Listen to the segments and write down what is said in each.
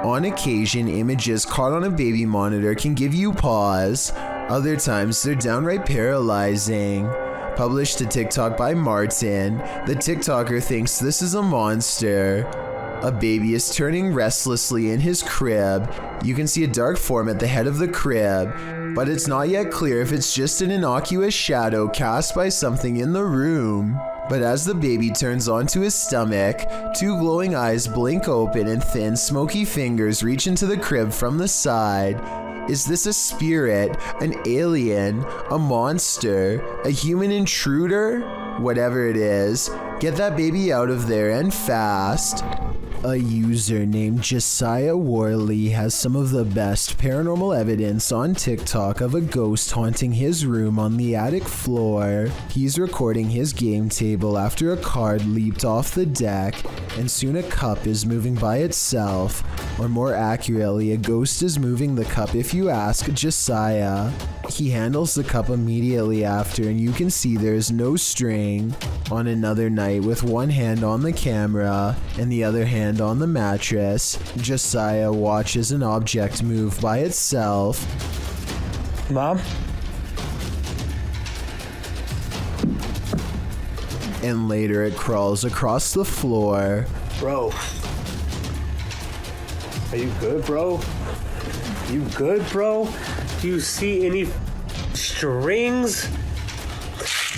On occasion, images caught on a baby monitor can give you pause. Other times, they're downright paralyzing. Published to TikTok by Martin, the TikToker thinks this is a monster. A baby is turning restlessly in his crib. You can see a dark form at the head of the crib, but it's not yet clear if it's just an innocuous shadow cast by something in the room. But as the baby turns onto his stomach, two glowing eyes blink open and thin, smoky fingers reach into the crib from the side. Is this a spirit, an alien, a monster, a human intruder? Whatever it is, get that baby out of there and fast. A user named Josiah Worley has some of the best paranormal evidence on TikTok of a ghost haunting his room on the attic floor. He's recording his game table after a card leaped off the deck, and soon a cup is moving by itself. Or more accurately, a ghost is moving the cup if you ask Josiah. He handles the cup immediately after, and you can see there's no string. On another night, with one hand on the camera and the other hand on the mattress, Josiah watches an object move by itself. Mom? And later it crawls across the floor. Bro. Are you good, bro? You good, bro? Do you see any strings?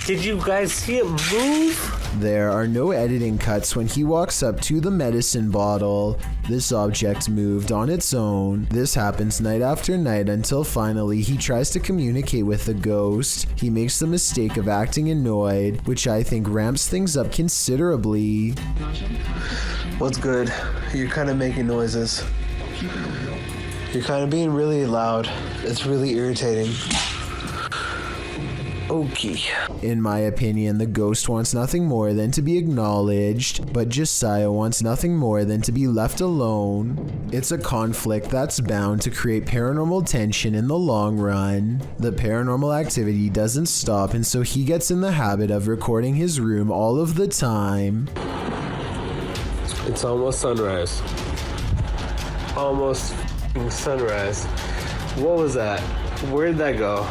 Did you guys see it move? There are no editing cuts when he walks up to the medicine bottle. This object moved on its own. This happens night after night until finally he tries to communicate with the ghost. He makes the mistake of acting annoyed, which I think ramps things up considerably. What's good? You're kind of making noises. You're kind of being really loud. It's really irritating. Okay. In my opinion, the ghost wants nothing more than to be acknowledged, but Josiah wants nothing more than to be left alone. It's a conflict that's bound to create paranormal tension in the long run. The paranormal activity doesn't stop, and so he gets in the habit of recording his room all of the time. It's almost sunrise. Almost sunrise. What was that? Where'd that go?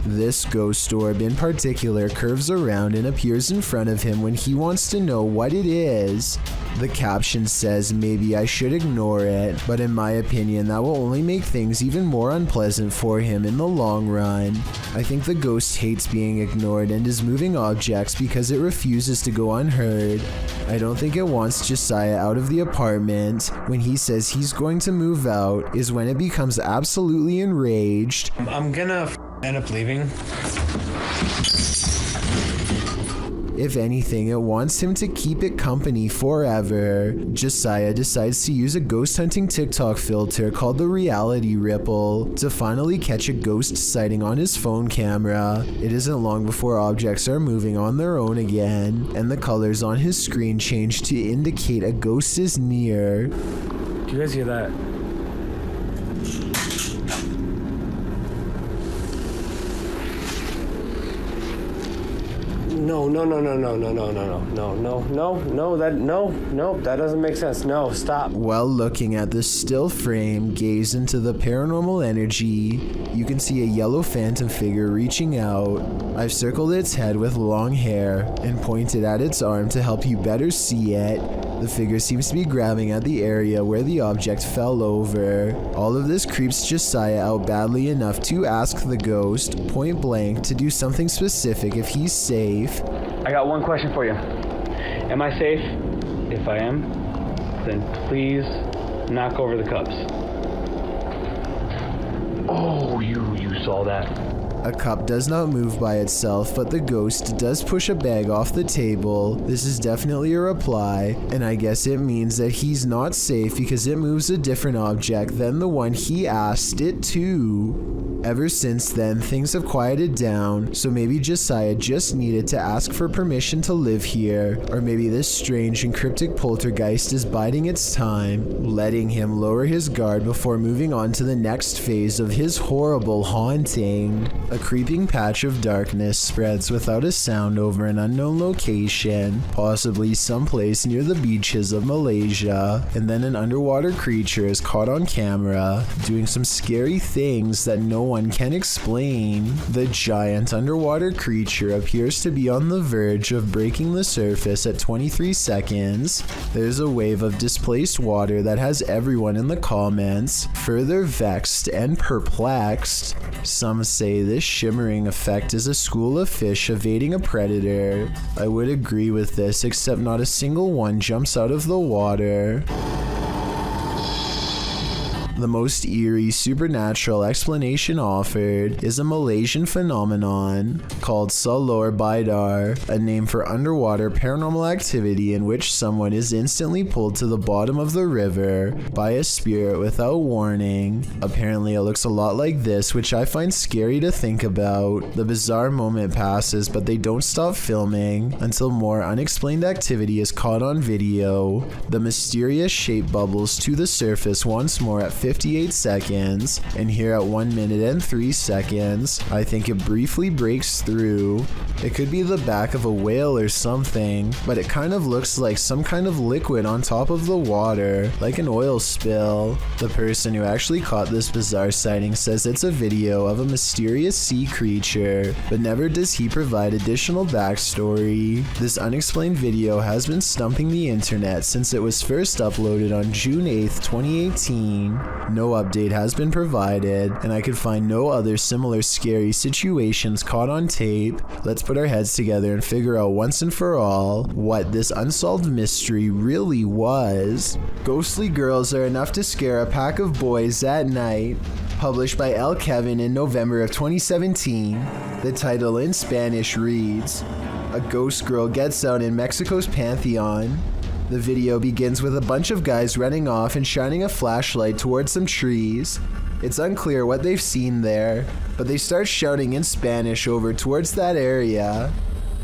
This ghost orb in particular curves around and appears in front of him when he wants to know what it is. The caption says maybe I should ignore it, but in my opinion that will only make things even more unpleasant for him in the long run. I think the ghost hates being ignored and is moving objects because it refuses to go unheard. I don't think it wants Josiah out of the apartment. When he says he's going to move out is when it becomes absolutely enraged. I'm gonna end up leaving. If anything, it wants him to keep it company forever. Josiah decides to use a ghost hunting TikTok filter called the reality ripple to finally catch a ghost sighting on his phone camera. It isn't long before objects are moving on their own again, and the colors on his screen change to indicate a ghost is near. Do you guys hear that? No, that doesn't make sense. No, stop. While looking at the still frame, gaze into the paranormal energy, you can see a yellow phantom figure reaching out. I've circled its head with long hair and pointed at its arm to help you better see it. The figure seems to be grabbing at the area where the object fell over. All of this creeps Josiah out badly enough to ask the ghost, point blank, to do something specific if he's safe. I got one question for you. Am I safe? If I am, then please knock over the cups. Oh, you saw that. A cup does not move by itself, but the ghost does push a bag off the table. This is definitely a reply, and I guess it means that he's not safe because it moves a different object than the one he asked it to. Ever since then, things have quieted down, so maybe Josiah just needed to ask for permission to live here, or maybe this strange and cryptic poltergeist is biding its time, letting him lower his guard before moving on to the next phase of his horrible haunting. A creeping patch of darkness spreads without a sound over an unknown location, possibly someplace near the beaches of Malaysia, and then an underwater creature is caught on camera doing some scary things that no one can explain. The giant underwater creature appears to be on the verge of breaking the surface at 23 seconds. There's a wave of displaced water that has everyone in the comments further vexed and perplexed. Some say this shimmering effect is a school of fish evading a predator. I would agree with this, except not a single one jumps out of the water. The most eerie supernatural explanation offered is a Malaysian phenomenon called Salor Bidar, a name for underwater paranormal activity in which someone is instantly pulled to the bottom of the river by a spirit without warning. Apparently it looks a lot like this, which I find scary to think about. The bizarre moment passes, but they don't stop filming until more unexplained activity is caught on video. The mysterious shape bubbles to the surface once more at 58 seconds, and here at 1 minute and 3 seconds, I think it briefly breaks through. It could be the back of a whale or something, but it kind of looks like some kind of liquid on top of the water, like an oil spill. The person who actually caught this bizarre sighting says it's a video of a mysterious sea creature, but never does he provide additional backstory. This unexplained video has been stumping the internet since it was first uploaded on June 8th, 2018. No update has been provided, and I could find no other similar scary situations caught on tape. Let's put our heads together and figure out once and for all what this unsolved mystery really was. Ghostly girls are enough to scare a pack of boys at night. Published by L. Kevin in November of 2017. The title in Spanish reads, "A ghost girl gets out in Mexico's Pantheon." The video begins with a bunch of guys running off and shining a flashlight towards some trees. It's unclear what they've seen there, but they start shouting in Spanish over towards that area.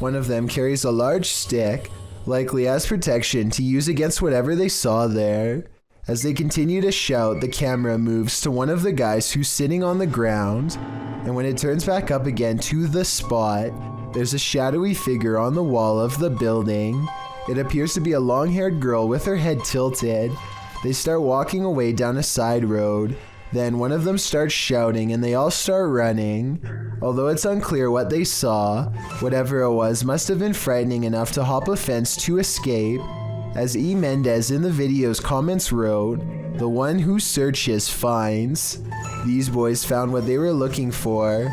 One of them carries a large stick, likely as protection to use against whatever they saw there. As they continue to shout, the camera moves to one of the guys who's sitting on the ground, and when it turns back up again to the spot, there's a shadowy figure on the wall of the building. It appears to be a long-haired girl with her head tilted. They start walking away down a side road. Then one of them starts shouting and they all start running. Although it's unclear what they saw, whatever it was must have been frightening enough to hop a fence to escape. As E. Mendez in the video's comments wrote, "The one who searches finds." These boys found what they were looking for.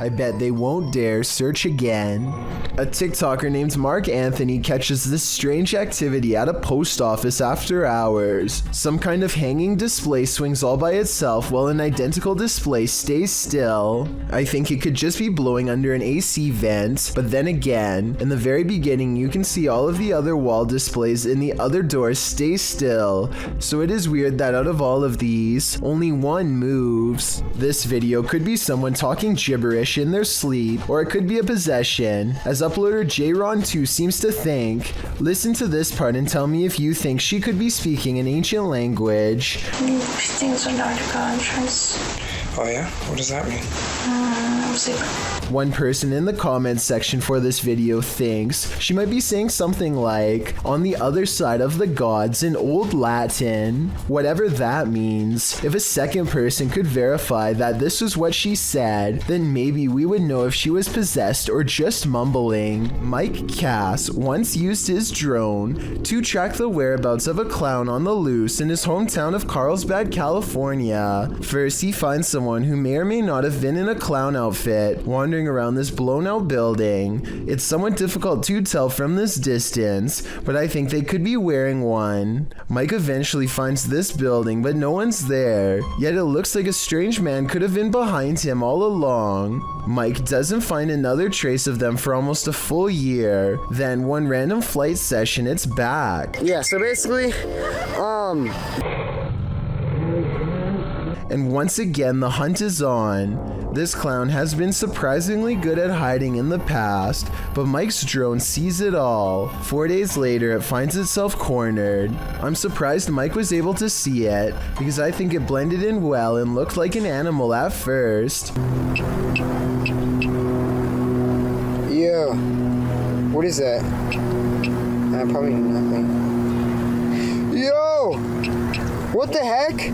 I bet they won't dare search again. A TikToker named Mark Anthony catches this strange activity at a post office after hours. Some kind of hanging display swings all by itself while an identical display stays still. I think it could just be blowing under an AC vent, but then again, in the very beginning you can see all of the other wall displays in the other doors stay still. So it is weird that out of all of these, only one moves. This video could be someone talking gibberish in their sleep, or it could be a possession, as uploader JRon2 seems to think. Listen to this part and tell me if you think she could be speaking an ancient language. Things Antarctica entrance. Oh yeah? What does that mean? One person in the comments section for this video thinks she might be saying something like, "on the other side of the gods" in Old Latin, whatever that means. If a second person could verify that this was what she said, then maybe we would know if she was possessed or just mumbling. Mike Cass once used his drone to track the whereabouts of a clown on the loose in his hometown of Carlsbad, California. First, he finds someone who may or may not have been in a clown outfit wandering around this blown out building. It's somewhat difficult to tell from this distance, but I think they could be wearing one. Mike eventually finds this building, but no one's there, yet it looks like a strange man could have been behind him all along. Mike doesn't find another trace of them for almost a full year. Then one random flight session, it's back. Yeah, so basically, And once again, the hunt is on. This clown has been surprisingly good at hiding in the past, but Mike's drone sees it all. 4 days later, it finds itself cornered. I'm surprised Mike was able to see it, because I think it blended in well and looked like an animal at first. Yo, what is that? Probably nothing. Yo! What the heck?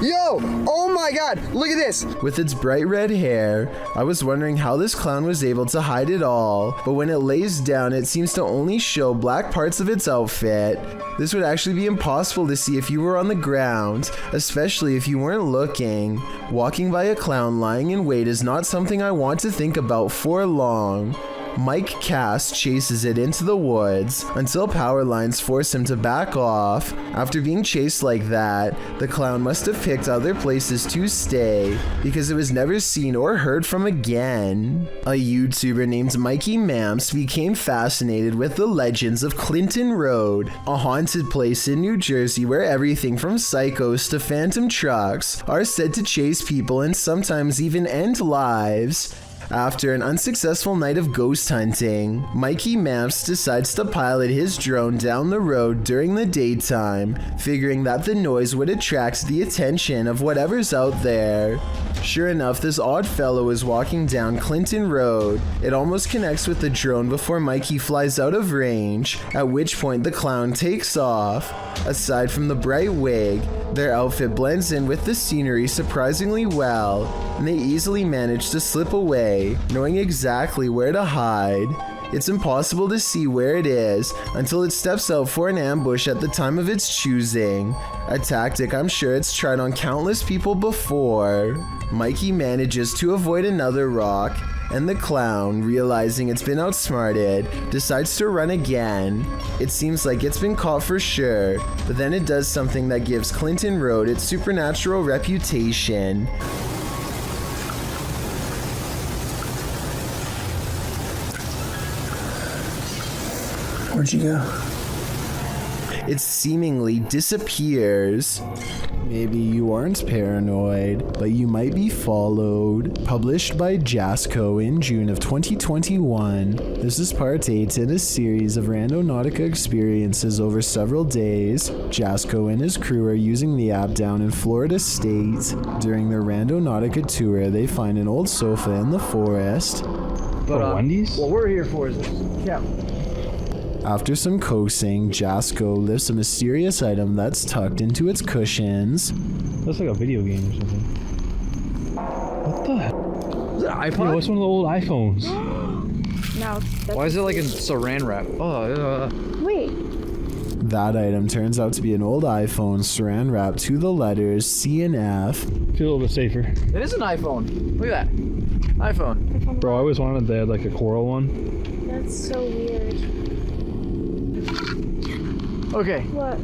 Yo! Oh my god! Look at this! With its bright red hair, I was wondering how this clown was able to hide it all, but when it lays down, it seems to only show black parts of its outfit. This would actually be impossible to see if you were on the ground, especially if you weren't looking. Walking by a clown lying in wait is not something I want to think about for long. Mike Cass chases it into the woods until power lines force him to back off. After being chased like that, the clown must have picked other places to stay because it was never seen or heard from again. A YouTuber named Mikey Mamps became fascinated with the legends of Clinton Road, a haunted place in New Jersey where everything from psychos to phantom trucks are said to chase people and sometimes even end lives. After an unsuccessful night of ghost hunting, Mikey Mamps decides to pilot his drone down the road during the daytime, figuring that the noise would attract the attention of whatever's out there. Sure enough, this odd fellow is walking down Clinton Road. It almost connects with the drone before Mikey flies out of range, at which point the clown takes off. Aside from the bright wig, their outfit blends in with the scenery surprisingly well, and they easily manage to slip away, knowing exactly where to hide. It's impossible to see where it is until it steps out for an ambush at the time of its choosing, a tactic I'm sure it's tried on countless people before. Mikey manages to avoid another rock, and the clown, realizing it's been outsmarted, decides to run again. It seems like it's been caught for sure, but then it does something that gives Clinton Road its supernatural reputation. Where'd you go? It seemingly disappears. Maybe you aren't paranoid, but you might be followed. Published by Jasco in June of 2021. This is part 8 in a series of Randonautica experiences over several days. Jasco and his crew are using the app down in Florida State. During their Randonautica tour, they find an old sofa in the forest. But Wendy's? What we're here for is yeah. After some coaxing, Jasco lifts a mysterious item that's tucked into its cushions. That's like a video game or something. What the heck? Is it an iPod? Yeah, what's one of the old iPhones? No. Why is it like in saran wrap? Oh, Wait. That item turns out to be an old iPhone saran wrapped to the letters C and F. Feel a little bit safer. it is an iPhone. Look at that. iPhone. Bro, I always wanted they had like a coral one. That's so weird. Okay. What?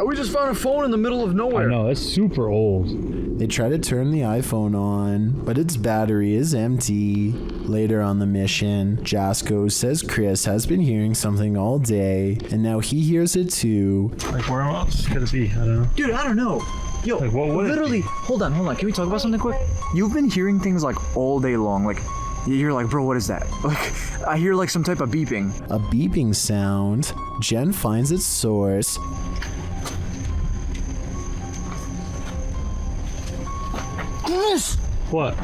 We just found a phone in the middle of nowhere. I know, it's super old. They try to turn the iPhone on, but its battery is empty. Later on the mission, Jasco says Chris has been hearing something all day, and now he hears it too. Like, where else could it be? I don't know. Dude, I don't know. Yo, Like, what would it literally, be? hold on. Can we talk about something quick? You've been hearing things like all day long. Like, you're like, bro, what is that? Like, I hear like some type of beeping. A beeping sound. Jen finds its source. This! What?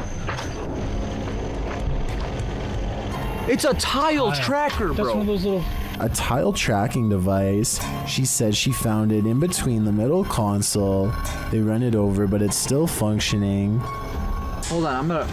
It's a tile tracker, That's one bro. of those little... A tile tracking device. She said she found it in between the middle console. They run it over, but it's still functioning. Hold on, I'm gonna...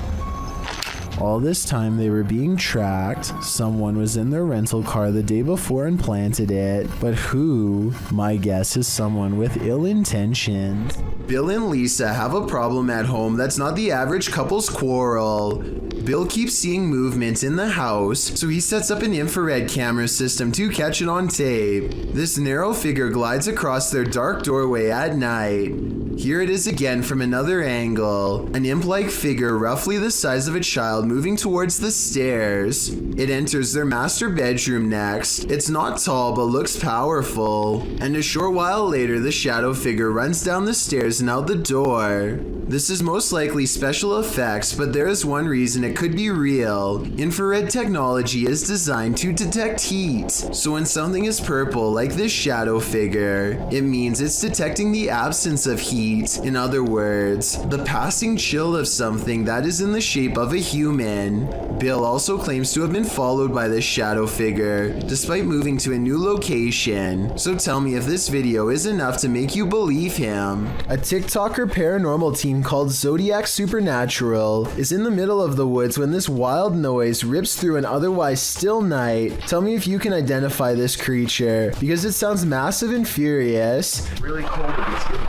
All this time they were being tracked. Someone was in their rental car the day before and planted it. But who? My guess is someone with ill intentions. Bill and Lisa have a problem at home that's not the average couple's quarrel. Bill keeps seeing movement in the house, so he sets up an infrared camera system to catch it on tape. This narrow figure glides across their dark doorway at night. Here it is again from another angle. An imp-like figure roughly the size of a child child moving towards the stairs. It enters their master bedroom next. It's not tall but looks powerful. And a short while later, the shadow figure runs down the stairs and out the door. This is most likely special effects, but there is one reason it could be real. Infrared technology is designed to detect heat. So when something is purple, like this shadow figure, it means it's detecting the absence of heat. In other words, the passing chill of something that is in the shape of a human. Bill also claims to have been followed by this shadow figure, despite moving to a new location. So tell me if this video is enough to make you believe him. A TikToker paranormal team called Zodiac Supernatural is in the middle of the woods when this wild noise rips through an otherwise still night. Tell me if you can identify this creature, because it sounds massive and furious. Really cold to be still.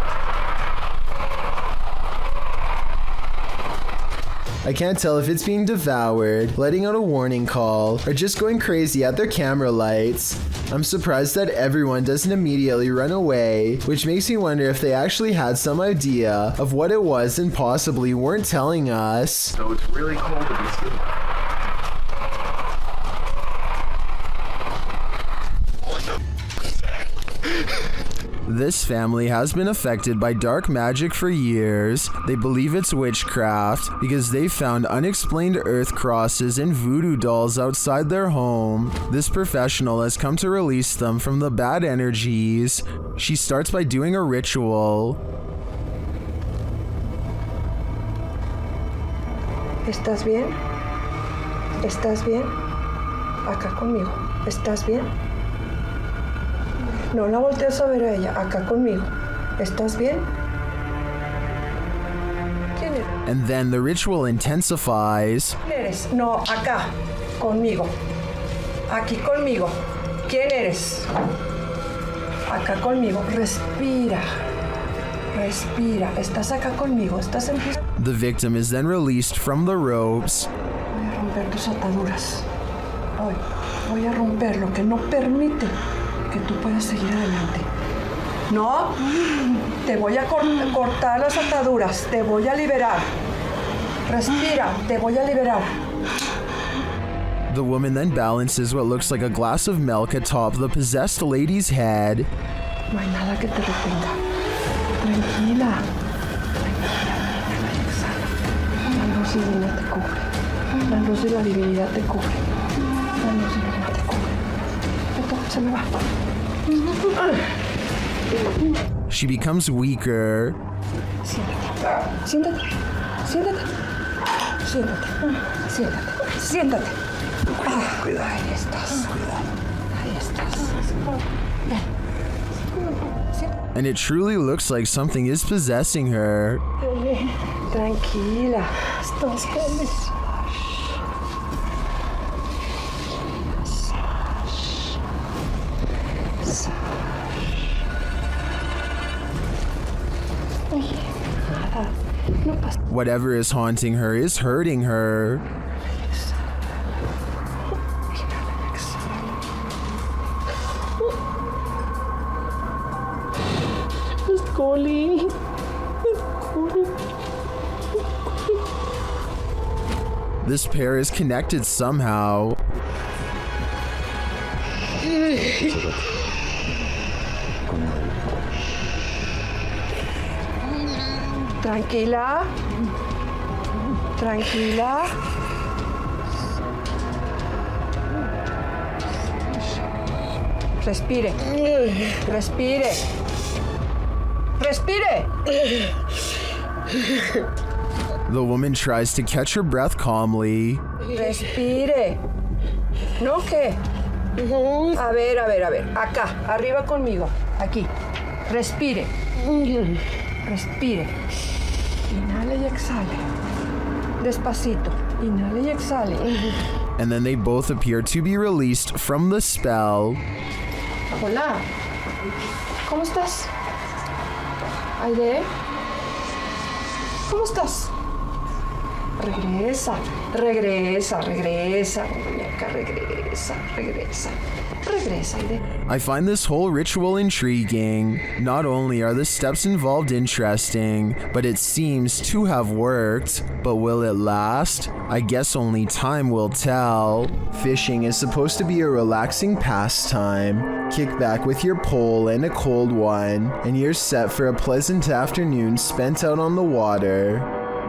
I can't tell if it's being devoured, letting out a warning call, or just going crazy at their camera lights. I'm surprised that everyone doesn't immediately run away, which makes me wonder if they actually had some idea of what it was and possibly weren't telling us. So it's really cold to be still. This family has been affected by dark magic for years. They believe it's witchcraft because they found unexplained earth crosses and voodoo dolls outside their home. This professional has come to release them from the bad energies. She starts by doing a ritual. ¿Estás bien? ¿Estás bien? Acá conmigo. ¿Estás bien? No la voltees a ver a ella, acá conmigo. ¿Estás bien? ¿Quién eres? And then the ritual intensifies. ¿Quién eres? No, acá, conmigo. Aquí conmigo. ¿Quién eres? Acá conmigo. Respira. Respira. ¿Estás acá conmigo? ¿Estás en pie? The victim is then released from the ropes. Voy a romper tus ataduras. Hoy voy a romper lo que no permite que tú puedas seguir adelante. No, te voy a cortar las ataduras, te voy a liberar. Respira, te voy a liberar. The woman then balances what looks like a glass of milk atop the possessed lady's head. No hay nada que te retenga. Tranquila. Tranquila. Exhala. La luz divina te cubre. La luz de la divinidad te cubre. La luz divina te cubre. Esto se me va. She becomes weaker. Siéntate. Siéntate. Siéntate. Siéntate. Siéntate. Siéntate. Cuidado. Ahí estás. Ahí estás. Ven. And it truly looks like something is possessing her. Tranquila. Estás bien. Whatever is haunting her is hurting her. This pair is connected somehow. Tranquila. Tranquila. Respire. Respire. Respire. The woman tries to catch her breath calmly. Respire. ¿No qué? A ver. Acá, arriba conmigo. Aquí. Respire. Respire. Inhale y exhale. Despacito. Inhale y exhale. And then they both appear to be released from the spell. Hola. ¿Cómo estás? Aide. ¿Cómo estás? Regresa, regresa, regresa, muñeca, regresa, regresa. I find this whole ritual intriguing. Not only are the steps involved interesting, but it seems to have worked. But will it last? I guess only time will tell. Fishing is supposed to be a relaxing pastime. Kick back with your pole and a cold one, and you're set for a pleasant afternoon spent out on the water.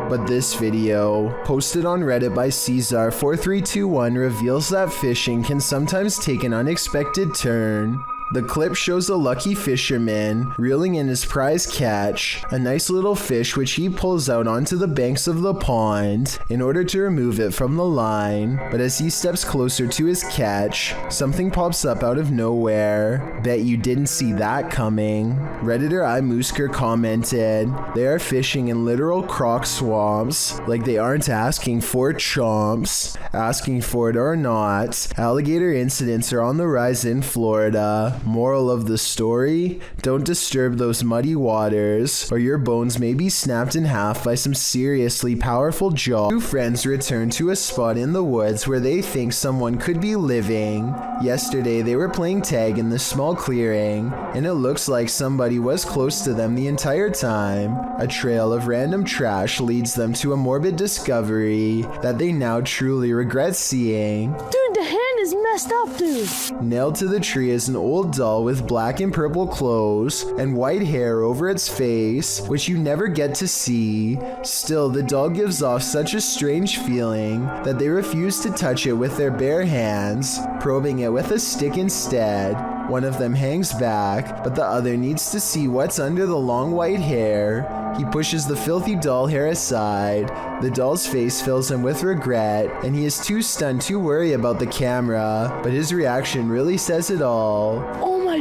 But this video, posted on Reddit by Caesar4321, reveals that fishing can sometimes take an unexpected turn. The clip shows a lucky fisherman reeling in his prize catch, a nice little fish which he pulls out onto the banks of the pond in order to remove it from the line. But as he steps closer to his catch, something pops up out of nowhere. Bet you didn't see that coming. Redditor iMoosker commented, "They are fishing in literal croc swamps, like they aren't asking for chomps. Asking for it or not, alligator incidents are on the rise in Florida. Moral of the story, don't disturb those muddy waters, or your bones may be snapped in half by some seriously powerful jaws." Two friends return to a spot in the woods where they think someone could be living. Yesterday they were playing tag in this small clearing, and it looks like somebody was close to them the entire time. A trail of random trash leads them to a morbid discovery that they now truly regret seeing. Dude, the hand is messed up, dude. Nailed to the tree is an old doll with black and purple clothes and white hair over its face, which you never get to see. Still, the doll gives off such a strange feeling that they refuse to touch it with their bare hands, probing it with a stick instead. One of them hangs back, but the other needs to see what's under the long white hair. He pushes the filthy doll hair aside. The doll's face fills him with regret, and he is too stunned to worry about the camera, but his reaction really says it all. Oh my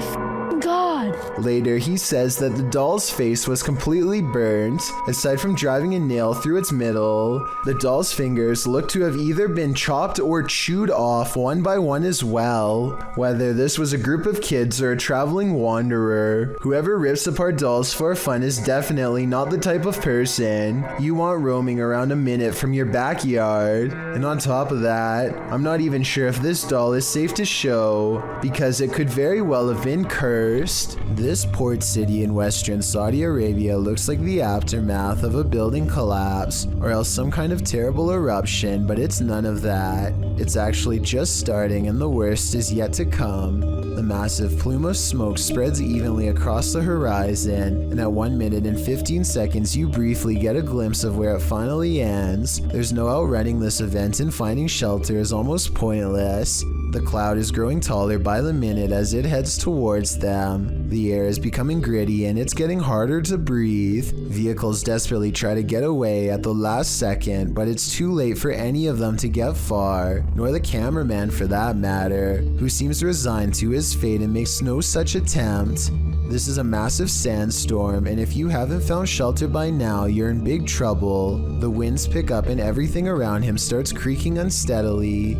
God. Later, he says that the doll's face was completely burnt, aside from driving a nail through its middle. The doll's fingers look to have either been chopped or chewed off one by one as well. Whether this was a group of kids or a traveling wanderer, whoever rips apart dolls for fun is definitely not the type of person you want roaming around a minute from your backyard. And on top of that, I'm not even sure if this doll is safe to show, because it could very well have been cursed. This port city in western Saudi Arabia looks like the aftermath of a building collapse, or else some kind of terrible eruption, but it's none of that. It's actually just starting, and the worst is yet to come. The massive plume of smoke spreads evenly across the horizon, and at 1 minute and 15 seconds you briefly get a glimpse of where it finally ends. There's no outrunning this event, and finding shelter is almost pointless. The cloud is growing taller by the minute as it heads towards them. The air is becoming gritty and it's getting harder to breathe. Vehicles desperately try to get away at the last second, but it's too late for any of them to get far, nor the cameraman for that matter, who seems resigned to his fate and makes no such attempt. This is a massive sandstorm, and if you haven't found shelter by now, you're in big trouble. The winds pick up and everything around him starts creaking unsteadily.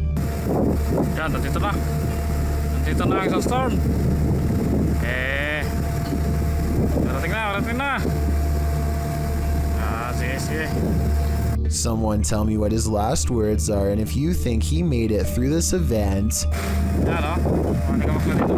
Yan, nandito na. Nandito na ang sandstorm. Darating na. Sige. Someone tell me what his last words are, and if you think he made it through this event. Yan, oh. Hindi ka makla dito.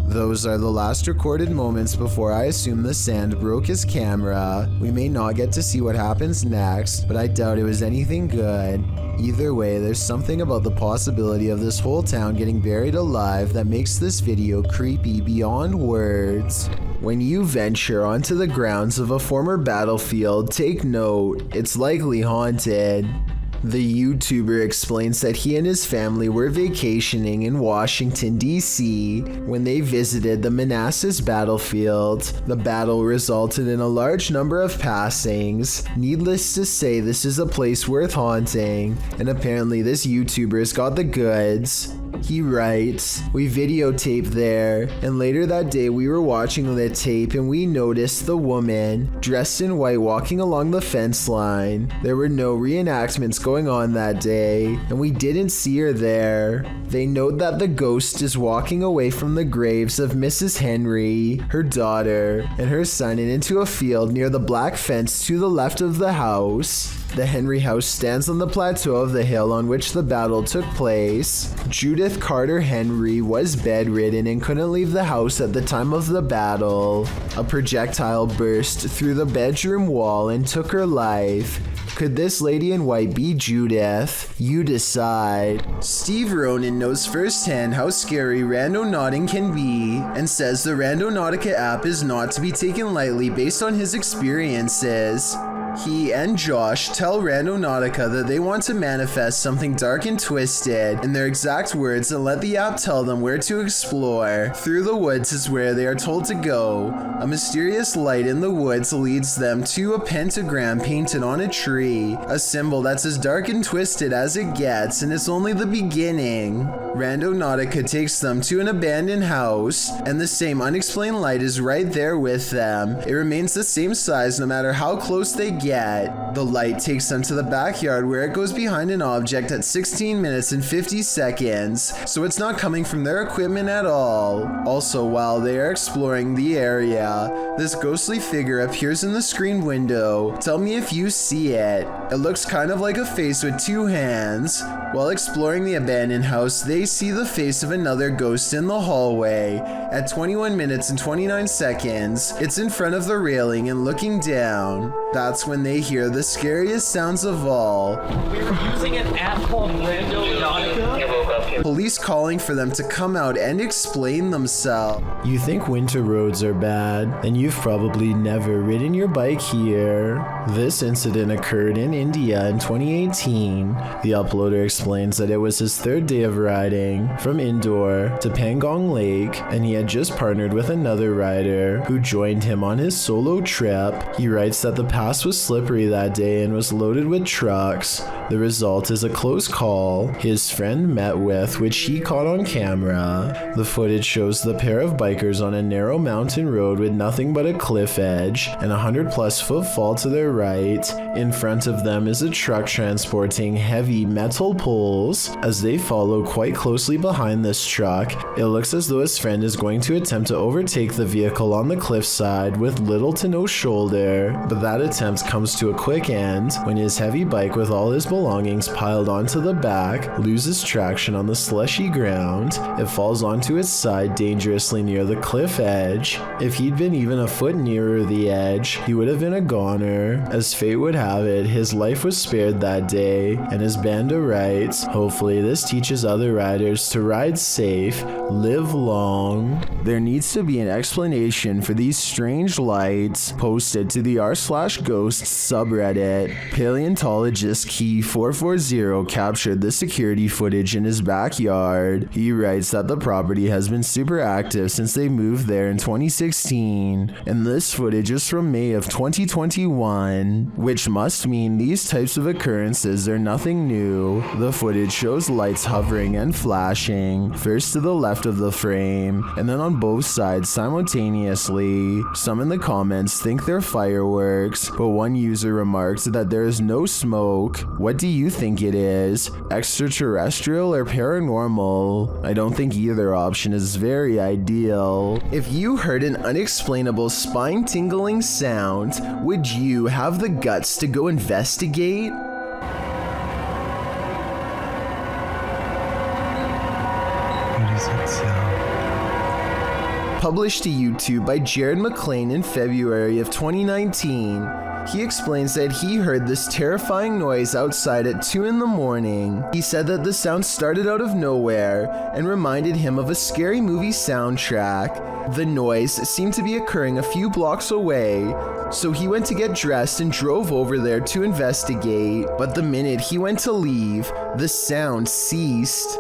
Those are the last recorded moments before I assume the sand broke his camera. We may not get to see what happens next, but I doubt it was anything good. Either way, there's something about the possibility of this whole town getting buried alive that makes this video creepy beyond words. When you venture onto the grounds of a former battlefield, take note, it's likely haunted. The YouTuber explains that he and his family were vacationing in Washington, D.C. when they visited the Manassas battlefield. The battle resulted in a large number of passings. Needless to say, this is a place worth haunting, and apparently this YouTuber's got the goods. He writes, "We videotaped there, and later that day we were watching the tape and we noticed the woman, dressed in white, walking along the fence line. There were no reenactments going on that day, and we didn't see her there. They note that the ghost is walking away from the graves of Mrs. Henry, her daughter, and her son and into a field near the black fence to the left of the house. The Henry house stands on the plateau of the hill on which the battle took place. Judith Carter Henry was bedridden and couldn't leave the house at the time of the battle. A projectile burst through the bedroom wall and took her life. Could this lady in white be Judith? You decide." Steve Ronan knows firsthand how scary Randonautica can be and says the Randonautica app is not to be taken lightly based on his experiences. He and Josh tell Randonautica that they want to manifest something dark and twisted in their exact words and let the app tell them where to explore. Through the woods is where they are told to go. A mysterious light in the woods leads them to a pentagram painted on a tree, a symbol that's as dark and twisted as it gets, and it's only the beginning. Randonautica takes them to an abandoned house, and the same unexplained light is right there with them. It remains the same size no matter how close they get. The light takes them to the backyard where it goes behind an object at 16 minutes and 50 seconds, so it's not coming from their equipment at all. Also, while they are exploring the area, this ghostly figure appears in the screen window. Tell me if you see it. It looks kind of like a face with two hands. While exploring the abandoned house, they see the face of another ghost in the hallway. At 21 minutes and 29 seconds, it's in front of the railing and looking down. That's when they hear the scariest sounds of all. We were using an app called Randonautica. Police calling for them to come out and explain themselves. You think winter roads are bad, and you've probably never ridden your bike here. This incident occurred in India in 2018. The uploader explains that it was his third day of riding from Indore to Pangong Lake, and he had just partnered with another rider who joined him on his solo trip. He writes that the pass was slippery that day and was loaded with trucks. The result is a close call his friend met with, which he caught on camera. The footage shows the pair of bikers on a narrow mountain road with nothing but a cliff edge and a 100+ foot fall to their right. In front of them is a truck transporting heavy metal poles. As they follow quite closely behind this truck, it looks as though his friend is going to attempt to overtake the vehicle on the cliffside with little to no shoulder, but that attempt comes to a quick end when his heavy bike with all his belongings piled onto the back loses traction on the slushy ground. It falls onto its side dangerously near the cliff edge. If he'd been even a foot nearer the edge, he would have been a goner. As fate would have it, his life was spared that day, and as Banda writes, hopefully this teaches other riders to ride safe, live long. There needs to be an explanation for these strange lights. Posted to the r/ghosts subreddit. Paleontologist Key 440 captured the security footage in his backyard. He writes that the property has been super active since they moved there in 2016, and this footage is from May of 2021, which must mean these types of occurrences are nothing new. The footage shows lights hovering and flashing, first to the left of the frame, and then on both sides simultaneously. Some in the comments think they're fireworks, but one user remarked that there is no smoke. What do you think it is? Extraterrestrial or paranormal? I don't think either option is very ideal. If you heard an unexplainable spine-tingling sound, would you have the guts to go investigate? What is that sound? Published to YouTube by Jared McLean in February of 2019. He explains that he heard this terrifying noise outside at 2 in the morning. He said that the sound started out of nowhere and reminded him of a scary movie soundtrack. The noise seemed to be occurring a few blocks away, so he went to get dressed and drove over there to investigate. But the minute he went to leave, the sound ceased.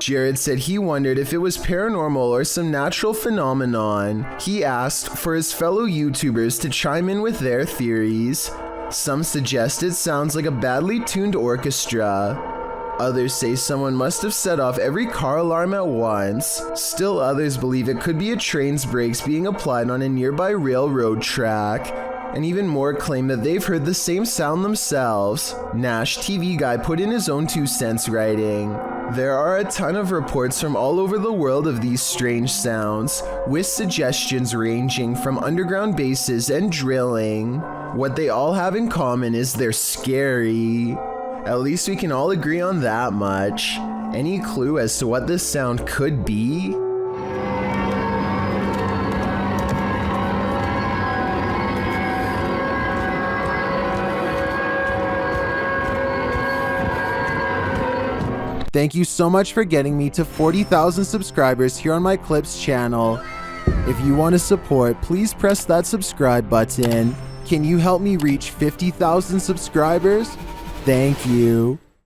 Jared said he wondered if it was paranormal or some natural phenomenon. He asked for his fellow YouTubers to chime in with their theories. Some suggest it sounds like a badly tuned orchestra. Others say someone must have set off every car alarm at once. Still others believe it could be a train's brakes being applied on a nearby railroad track. And even more claim that they've heard the same sound themselves. Nash TV Guy put in his own 2 cents writing, "There are a ton of reports from all over the world of these strange sounds, with suggestions ranging from underground bases and drilling. What they all have in common is they're scary. At least we can all agree on that much. Any clue as to what this sound could be?" Thank you so much for getting me to 40,000 subscribers here on my Clips channel. If you want to support, please press that subscribe button. Can you help me reach 50,000 subscribers? Thank you.